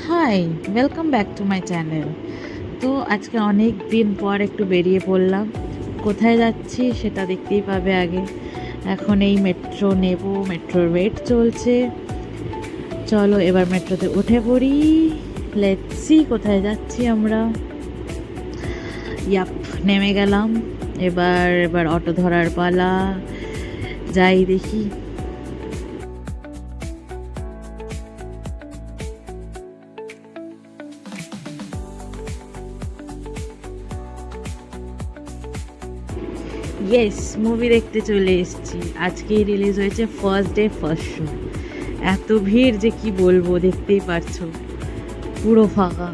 High, welcome back to my channel. তো আজকে অনেক দিন পর একটু বেরিয়ে পড়লাম। কোথায় যাচ্ছি সেটা দেখতেই পাবে আগে। এখন এই মেট্রো নেব, মেট্রোর ওয়েট চলছে। চলো এবার মেট্রোতে উঠে পড়ি। লেটস সি কোথায় যাচ্ছি আমরা। ইয়াপ, নেমে গেলাম। এবার এবার অটো ধরার পালা। যাই দেখি। ইয়েস, মুভি দেখতে চলে এসেছি। আজকেই রিলিজ হয়েছে ফার্স্ট ডে ফার্স্ট শো। এত ভিড় যে কি বলবো, দেখতেই পারছো পুরো ফাঁকা।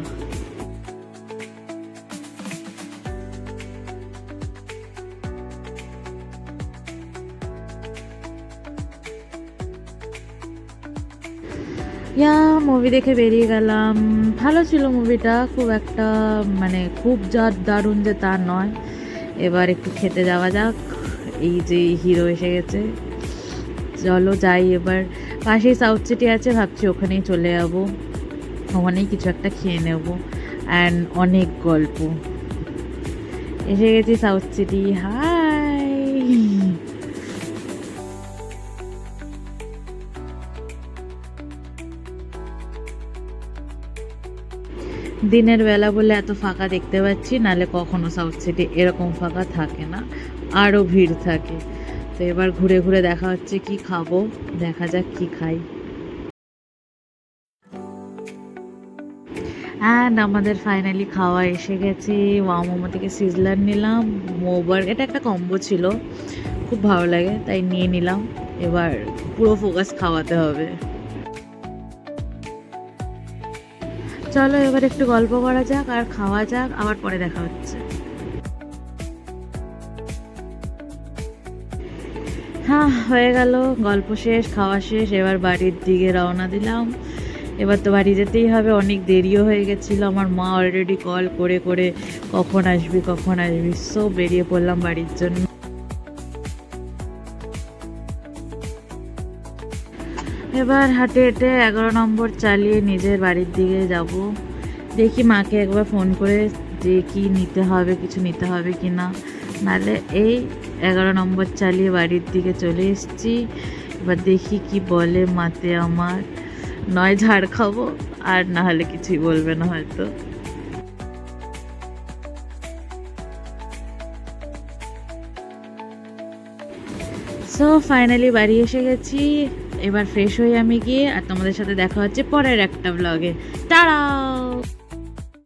ইয়া, মুভি দেখে বেরিয়ে গেলাম। ভালো ছিল মুভিটা, খুব একটা মানে খুব যা দারুণ যে তা নয়। এবার একটু খেতে যাওয়া যাক। এই যে হিরো এসে গেছে, চলো যাই এবার। পাশেই সাউথ সিটি আছে, ভাবছি ওখানেই চলে যাবো। ওখানেই কিছু একটা খেয়ে নেব। অ্যান্ড অনেক গল্প। এসে গেছি সাউথ সিটি। হাই। দিনের বেলা বলে এত ফাঁকা দেখতে পাচ্ছি, নালে কখনো সাউথ সিটি এরকম ফাঁকা থাকে না, আরও ভিড় থাকে। তো এবার ঘুরে ঘুরে দেখা হচ্ছে কি খাবো, দেখা যাক কি খাই। অ্যান্ড আমাদের ফাইনালি খাওয়া এসে গেছে। ওয়াও মোমো থেকে সিজলার নিলাম। মোবার এটা একটা কম্বো ছিল, খুব ভালো লাগে তাই নিয়ে নিলাম। এবার পুরো ফোকাস খাওয়াতে হবে। চলো এবার একটু গল্প করা যাক আর খাওয়া যাক, আবার পরে দেখা হচ্ছে। হ্যাঁ, হয়ে গেল, গল্প শেষ, খাওয়া শেষ। এবার বাড়ির দিকে রওনা দিলাম। এবার তো বাড়ি যেতেই হবে, অনেক দেরিও হয়ে গেছিলো। আমার মা অলরেডি কল করে করে কখন আসবি কখন আসবি, সো বেরিয়ে পড়লাম বাড়ির জন্য। এবার হাঁটে হেঁটে 11 নম্বর চালিয়ে নিজের বাড়ির দিকে যাব। দেখি মাকে একবার ফোন করে যে কি নিতে হবে, কিছু নিতে হবে কি না। নাহলে এই 11 নম্বর চালিয়ে বাড়ির দিকে চলে এসেছি। এবার দেখি কি বলে মাতে আমার। নয় ঝাড় খাবো, আর না হলে কিছুই বলবে না হয়তো। সো ফাইনালি বাড়ি এসে গেছি। এবার ফ্রেশ হয়ে আমি গিয়ে আর তোমাদের সাথে দেখা হচ্ছে পরের একটা ব্লগে। টাটা।